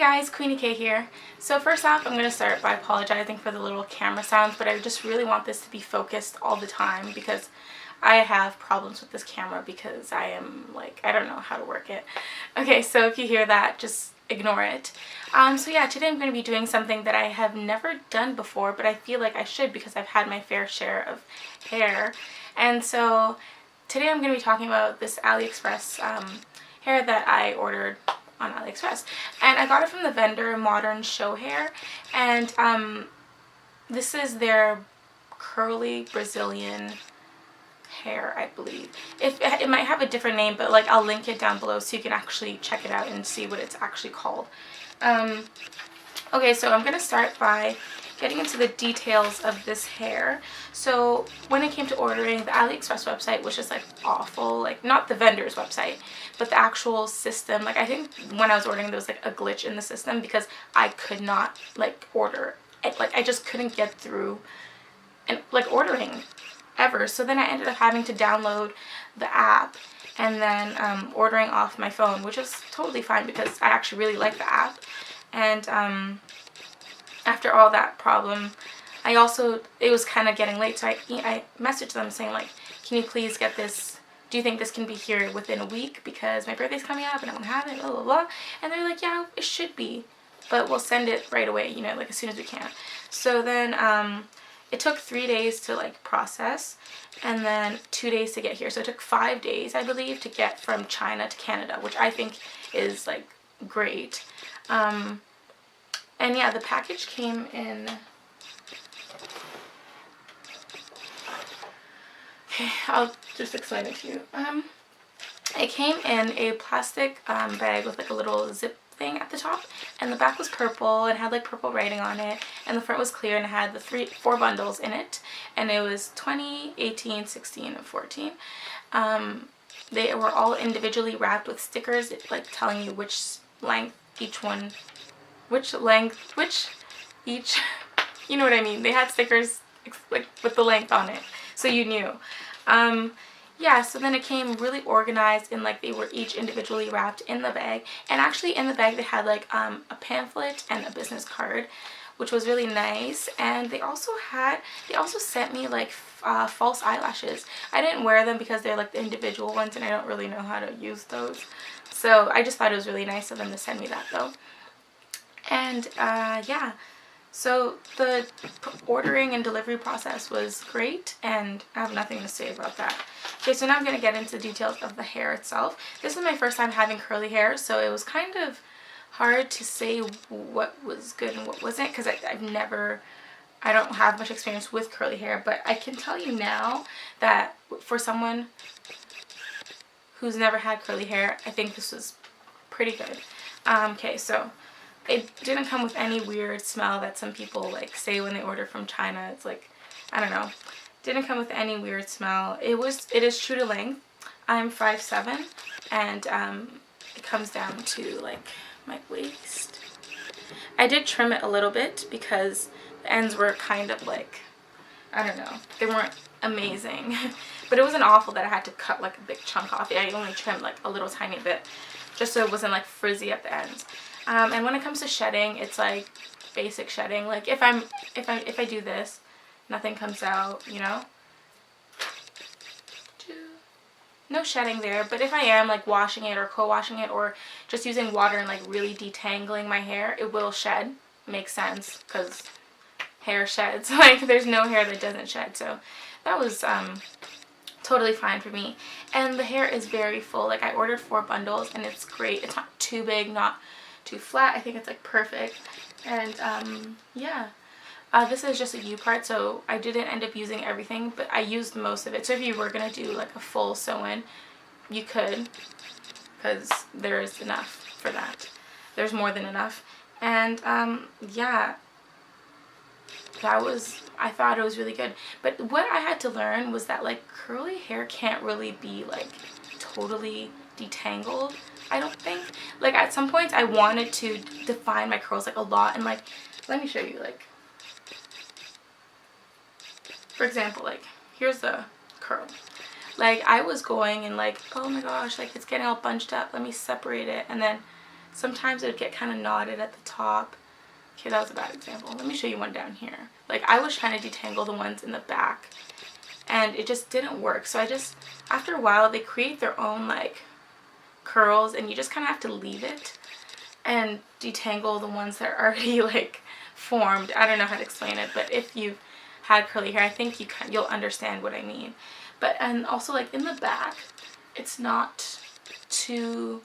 guys, Queenie K here. So first off, I'm going to start by apologizing for the little camera sounds, but I just really want this to be focused all the time because I have problems with this camera because I am like, I don't know how to work it. Okay, so if you hear that, just ignore it. So yeah, today I'm going to be doing something that I have never done before, but I feel like I should because I've had my fair share of hair. And so today I'm going to be talking about this Aliexpress hair that I ordered on Aliexpress, and I got it from the vendor Modern Show Hair, and this is their curly Brazilian hair, I believe. It might have a different name, but like I'll link it down below so you can actually check it out and see what it's actually called. Okay, so I'm gonna start by getting into the details of this hair. So when it came to ordering, the Aliexpress website was just like awful, like not the vendor's website, but the actual system. Like I think when I was ordering, there was like a glitch in the system because I could not like order it. Like I just couldn't get through and like ordering ever. So then I ended up having to download the app and then ordering off my phone, which is totally fine because I actually really like the app. And after all that problem, it was kind of getting late, so I messaged them saying like, can you please get this, do you think this can be here within a week because my birthday's coming up and I want to have it, blah blah blah. And they're like, yeah, it should be, but we'll send it right away, you know, like as soon as we can. So then it took 3 days to like process and then 2 days to get here, so it took 5 days I believe to get from China to Canada, which I think is like great. And yeah, the package came in, okay, I'll just explain it to you. It came in a plastic bag with like a little zip thing at the top, and the back was purple and had like purple writing on it, and the front was clear and it had the four bundles in it, and it was 20, 18, 16, and 14. They were all individually wrapped with stickers like telling you which length each, you know what I mean. They had stickers like with the length on it, so you knew. Yeah, so then it came really organized and like they were each individually wrapped in the bag, and actually in the bag they had like a pamphlet and a business card, which was really nice. And they also sent me like false eyelashes. I didn't wear them because they're like the individual ones and I don't really know how to use those, so I just thought it was really nice of them to send me that though. And yeah, so the ordering and delivery process was great, and I have nothing to say about that. Okay, so now I'm going to get into the details of the hair itself. This is my first time having curly hair, so it was kind of hard to say what was good and what wasn't because I don't have much experience with curly hair, but I can tell you now that for someone who's never had curly hair, I think this was pretty good. Okay, so it didn't come with any weird smell that some people like say when they order from China. It's like, I don't know. Didn't come with any weird smell. It is true to length. I'm 5'7", and it comes down to like my waist. I did trim it a little bit because the ends were kind of like, I don't know, they weren't amazing. But it wasn't awful that I had to cut like a big chunk off. I only trimmed like a little tiny bit just so it wasn't like frizzy at the ends. And when it comes to shedding, it's like basic shedding. Like if I do this, nothing comes out, you know. No shedding there. But if I am like washing it or co-washing it or just using water and like really detangling my hair, it will shed. Makes sense because hair sheds. Like there's no hair that doesn't shed. So that was totally fine for me. And the hair is very full. Like I ordered 4 bundles and it's great. It's not too big, not too flat. I think it's like perfect. And yeah, this is just a U part, so I didn't end up using everything, but I used most of it. So if you were gonna do like a full sew-in, you could, because there is enough for that. There's more than enough. And yeah, I thought it was really good. But what I had to learn was that like curly hair can't really be like totally detangled, I don't think. Like at some points I wanted to define my curls like a lot, and like let me show you, like for example, like here's the curl. Like I was going and like, oh my gosh, like it's getting all bunched up, let me separate it, and then sometimes it would get kind of knotted at the top. Okay, that was a bad example. Let me show you one down here. Like, I was trying to detangle the ones in the back, and it just didn't work. So I just, after a while, they create their own, like, curls, and you just kind of have to leave it and detangle the ones that are already, like, formed. I don't know how to explain it, but if you've had curly hair, I think you'll understand what I mean. But, and also, like, in the back, it's not too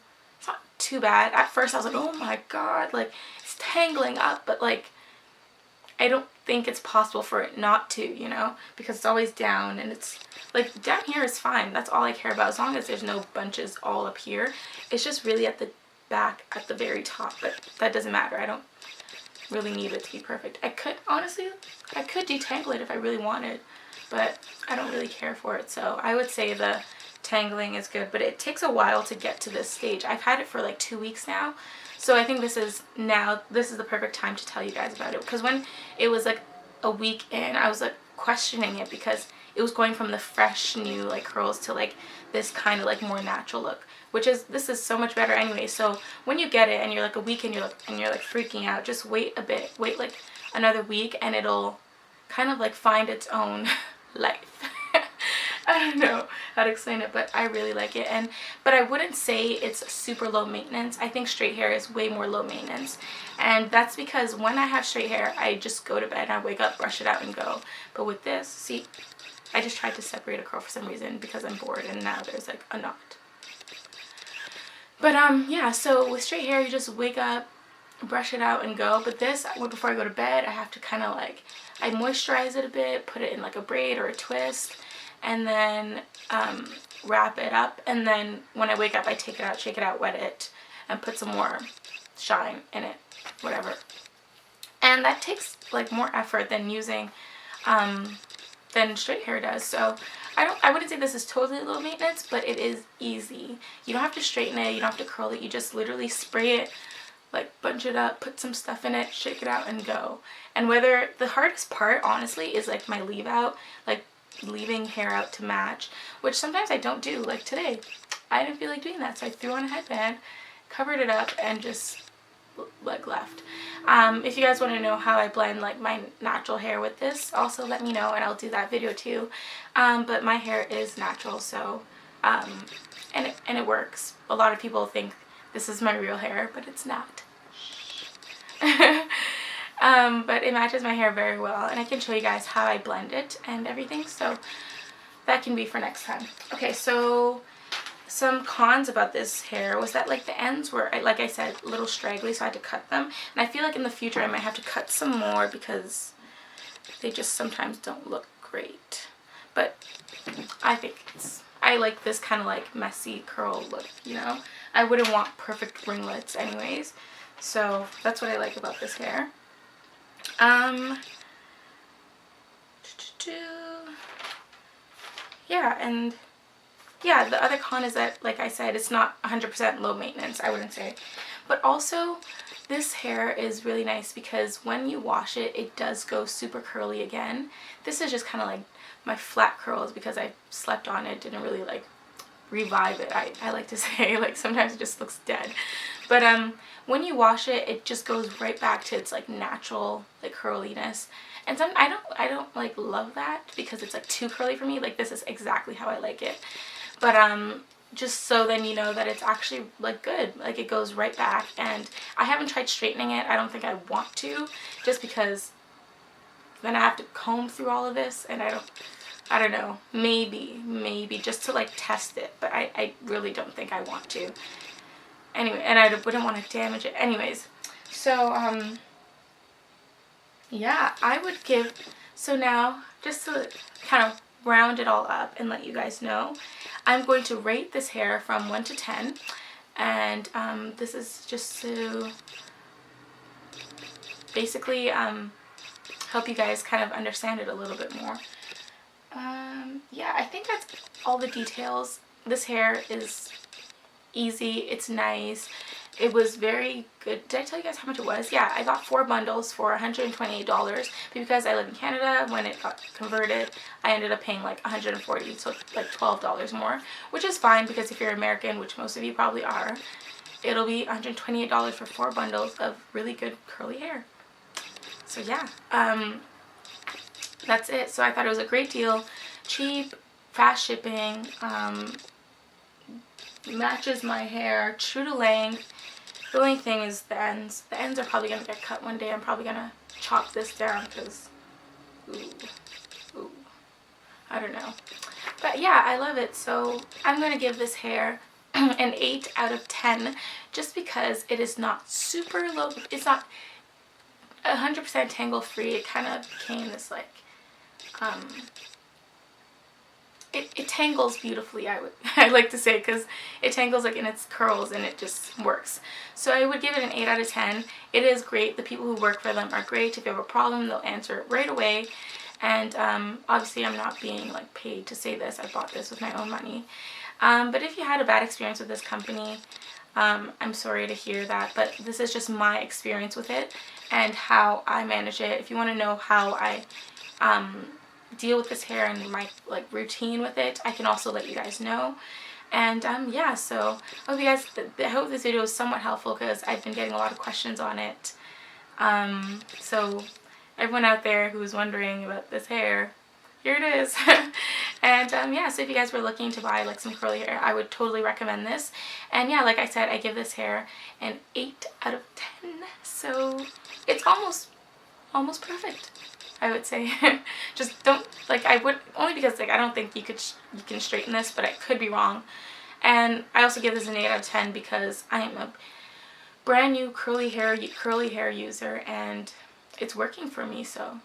bad. At first, I was like, oh my god, like, it's tangling up, but, like, I don't think it's possible for it not to, you know, because it's always down, and it's, like, down here is fine. That's all I care about, as long as there's no bunches all up here. It's just really at the back, at the very top, but that doesn't matter. I don't really need it to be perfect. I could, honestly, I could detangle it if I really wanted, but I don't really care for it. So I would say the tangling is good, but it takes a while to get to this stage. I've had it for like 2 weeks now, so I think this is the perfect time to tell you guys about it, because when it was like a week in, I was like questioning it because it was going from the fresh new like curls to like this kind of like more natural look, this is so much better anyway. So when you get it and you're like a week and you're like freaking out, just wait a bit, wait like another week, and it'll kind of like find its own life. I don't know how to explain it, but I really like it. But I wouldn't say it's super low maintenance. I think straight hair is way more low maintenance, and that's because when I have straight hair, I just go to bed, I wake up, brush it out, and go. But with this, see, I just tried to separate a curl for some reason because I'm bored, and now there's like a knot. But yeah, so with straight hair, you just wake up, brush it out, and go. But this, before I go to bed, I have to kind of like, I moisturize it a bit, put it in like a braid or a twist, and then wrap it up. And then when I wake up, I take it out, shake it out, wet it, and put some more shine in it, whatever. And that takes like more effort than using than straight hair does. So I wouldn't say this is totally low maintenance, but it is easy. You don't have to straighten it, you don't have to curl it, you just literally spray it, like bunch it up, put some stuff in it, shake it out, and go. And whether the hardest part, honestly, is like my leave out, like leaving hair out to match, which sometimes I don't do. Like today, I didn't feel like doing that, so I threw on a headband, covered it up, and just like left. If you guys want to know how I blend like my natural hair with this, also let me know and I'll do that video too. But my hair is natural, so and it works. A lot of people think this is my real hair, but it's not. But it matches my hair very well, and I can show you guys how I blend it and everything, so that can be for next time. Okay, so some cons about this hair was that like the ends were, like I said, a little straggly, so I had to cut them. And I feel like in the future I might have to cut some more because they just sometimes don't look great. But I think I like this kind of like messy curl look, you know? I wouldn't want perfect ringlets anyways. So that's what I like about this hair. Yeah, and yeah, the other con is that, like I said, it's not 100% low maintenance, I wouldn't say. But also, this hair is really nice because when you wash it, it does go super curly again. This is just kind of like my flat curls because I slept on it, didn't really like revive it, I like to say. Like sometimes it just looks dead. But when you wash it, it just goes right back to its like natural like curliness. And I don't like love that because it's like too curly for me. Like this is exactly how I like it. But just so then you know that it's actually like good, like it goes right back. And I haven't tried straightening it. I don't think I want to, just because then I have to comb through all of this, and I don't know, maybe just to like test it, but I really don't think I want to. Anyway, and I wouldn't want to damage it anyways. So yeah, I would give, so now just to kind of round it all up and let you guys know, I'm going to rate this hair from 1 to 10, and this is just to basically help you guys kind of understand it a little bit more. Yeah, I think that's all the details. This hair is easy, it's nice, it was very good. Did I tell you guys how much it was? Yeah, I got 4 bundles for $128, but because I live in Canada, when it got converted, I ended up paying like $140, so like $12 more, which is fine because if you're American, which most of you probably are, it'll be $128 for 4 bundles of really good curly hair. So yeah, that's it. So I thought it was a great deal, cheap, fast shipping, matches my hair, true to length. The only thing is the ends. The ends are probably going to get cut one day. I'm probably going to chop this down because, ooh, I don't know. But yeah, I love it. So I'm going to give this hair an 8 out of 10 just because it is not super low. It's not 100% tangle free. It kind of became this like, it tangles beautifully, I like to say, because it tangles like in its curls and it just works. So I would give it an 8 out of 10. It is great. The people who work for them are great. If you have a problem, they'll answer it right away. And obviously I'm not being like paid to say this. I bought this with my own money. But if you had a bad experience with this company, I'm sorry to hear that, but this is just my experience with it and how I manage it. If you want to know how I deal with this hair and my like routine with it, I can also let you guys know. And yeah, so I hope this video is somewhat helpful because I've been getting a lot of questions on it. So everyone out there who is wondering about this hair, here it is. And yeah, so if you guys were looking to buy like some curly hair, I would totally recommend this. And yeah, like I said, I give this hair an 8 out of 10. So it's almost perfect, I would say. Just don't, like, I would, only because like I don't think you can straighten this, but I could be wrong. And I also give this an 8 out of 10 because I am a brand new curly hair user and it's working for me. So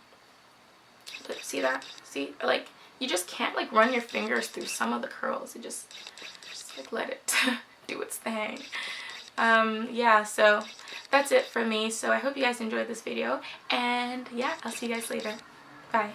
but see that? See, like, you just can't like run your fingers through some of the curls. You just like let it do its thing. Yeah, so that's it for me. So I hope you guys enjoyed this video, and yeah, I'll see you guys later. Bye.